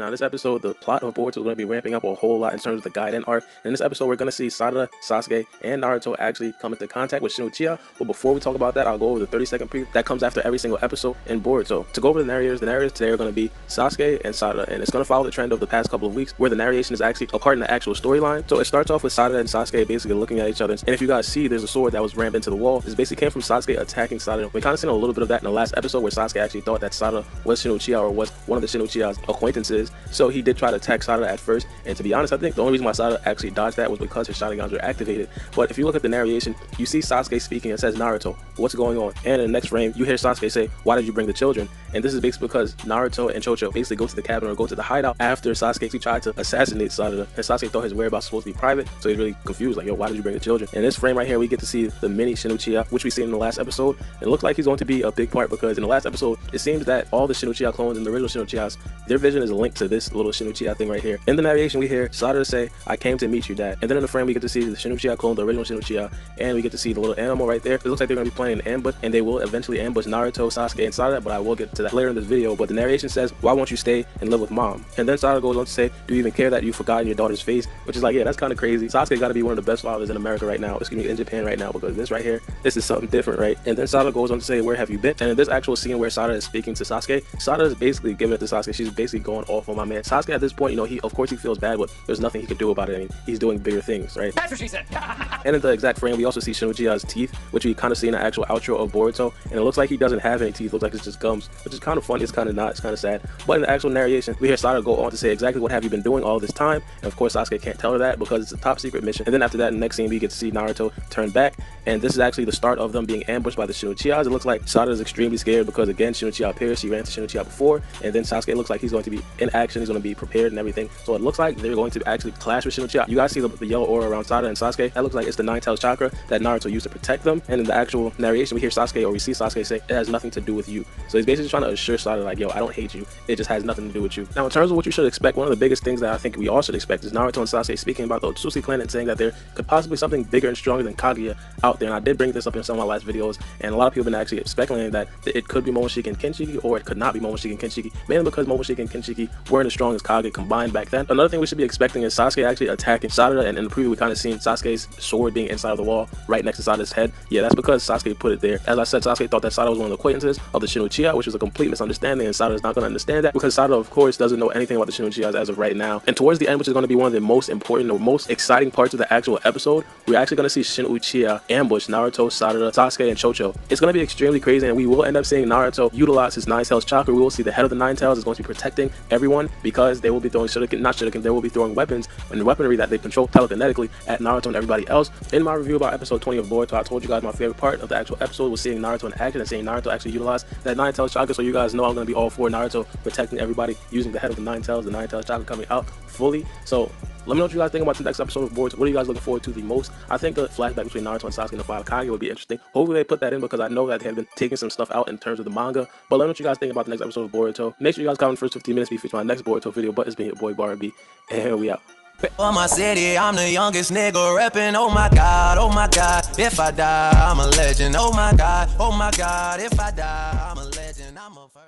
Now, this episode, the plot of Boruto is going to be ramping up a whole lot in terms of the Gaiden arc. In this episode, we're going to see Sarada, Sasuke, and Naruto actually come into contact with Shin Uchiha. But before we talk about that, I'll go over the 30-second preview that comes after every single episode in Boruto. To go over the narrators today are going to be Sasuke and Sarada, and it's going to follow the trend of the past couple of weeks where the narration is actually a part in the actual storyline. So it starts off with Sarada and Sasuke basically looking at each other, and if you guys see, there's a sword that was rammed into the wall. This basically came from Sasuke attacking Sarada. We kind of seen a little bit of that in the last episode where Sasuke actually thought that Sarada was Shin Uchiha or was one of the Shin Uchiha's acquaintances, so he did try to attack Sarada at first. And to be honest, I think the only reason why Sarada actually dodged that was because his Sharingans were activated. But if you look at the narration, you see Sasuke speaking and says, "Naruto, what's going on?" And in the next frame, you hear Sasuke say, "Why did you bring the children?" And this is basically because Naruto and Chocho basically go to the cabin or go to the hideout after Sasuke actually tried to assassinate Sarada, and Sasuke thought his whereabouts was supposed to be private, so he's really confused, like, yo, why did you bring the children? In this frame right here, we get to see the mini Shin Uchiha, which we seen in the last episode. It looks like he's going to be a big part because in the last episode, it seems that all the Shin Uchiha clones and the original Shin Uchihas, their vision is linked to this little Shin Uchiha thing right here. In the narration, we hear Sarada say, "I came to meet you, Dad." And then in the frame, we get to see the Shin Uchiha clone, the original Shin Uchiha, and we get to see the little animal right there. It looks like they're going to be playing an ambush, and they will eventually ambush Naruto, Sasuke, and Sarada, but I will get to that later in this video. But the narration says, "Why won't you stay and live with Mom?" And then Sarada goes on to say, "Do you even care that you've forgotten your daughter's face?" Which is like, yeah, that's kind of crazy. Sasuke got to be one of the best fathers in America right now, excuse me, in Japan right now, because this right here, this is something different, right? And then Sarada goes on to say, "Where have you been?" And in this actual scene where Sarada is speaking to Sasuke, Sarada is basically giving it to Sasuke. She's basically going off on my man. Sasuke at this point, you know, he, of course he feels bad, but there's nothing he can do about it. I mean, he's doing bigger things, right? That's what she said. And in the exact frame, we also see Shin Uchiha's teeth, which we kind of see in the actual outro of Boruto, and it looks like he doesn't have any teeth. It looks like it's just gums, which is kind of funny. It's kind of not. It's kind of sad. But in the actual narration, we hear Sarada go on to say exactly what have you been doing all this time, and of course Sasuke can't tell her that because it's a top secret mission. And then after that, in the next scene, we get to see Naruto turn back, and this is actually the start of them being ambushed by the Shin Uchihas. It looks like Sarada is extremely scared because again, Shin Uchiha appears. She ran to Shin Uchiha before, and then Sasuke looks like he's going to be in action. He's going to be prepared and everything. So it looks like they're going to actually clash with Shin Uchiha. You guys see the yellow aura around Sarada and Sasuke. That looks like it's the Nine Tails chakra that Naruto used to protect them. And in the actual narration, we hear Sasuke, or we see Sasuke say, "It has nothing to do with you." So he's basically trying to assure Sarada, like, yo, I don't hate you. It just has nothing to do with you. Now, in terms of what you should expect, one of the biggest things that I think we all should expect is Naruto and Sasuke speaking about the Otsutsuki clan and saying that there could possibly something bigger and stronger than Kaguya out there. And I did bring this up in some of my last videos, and a lot of people have been actually speculating that it could be Momoshiki and Kenshiki, or it could not be Momoshiki and Kenshiki, mainly because Momoshiki and Kenshiki weren't as strong as Kage combined back then. Another thing we should be expecting is Sasuke actually attacking Sarada, and in the preview we kind of seen Sasuke's sword being inside of the wall, right next to Sarada's head. Yeah, that's because Sasuke put it there. As I said, Sasuke thought that Sarada was one of the acquaintances of the Shin Uchiha, which was a complete misunderstanding, and Sarada is not going to understand that because Sarada, of course, doesn't know anything about the Shin Uchihas as of right now. And towards the end, which is going to be one of the most important or most exciting parts of the actual episode, we're actually going to see Shin Uchiha ambush Naruto, Sarada, Sasuke, and Chocho. It's going to be extremely crazy, and we will end up seeing Naruto utilize his Nine Tails chakra. We will see the head of the Nine Tails is going to be protecting everyone because they will be throwing they will be throwing weapons and weaponry that they control telekinetically at Naruto and everybody else. In my review about episode 20 of Boruto, I told you guys my favorite part of the actual episode was seeing Naruto in action and seeing Naruto actually utilize that Nine Tails chakra. So you guys know I'm going to be all for Naruto protecting everybody using the head of the Nine Tails chakra coming out fully. So let me know what you guys think about the next episode of Boruto. What are you guys looking forward to the most? I think the flashback between Naruto and Sasuke and the Five Kage would be interesting. Hopefully they put that in because I know that they have been taking some stuff out in terms of the manga. But let me know what you guys think about the next episode of Boruto. Make sure you guys comment in the first 15 minutes before my next Boruto video. But it's been your boy Barbie, and we out. For my city, I'm the youngest nigga reppin'. Oh my god, if I die, I'm a legend. Oh my god, if I die, I'm a legend. I'm a first.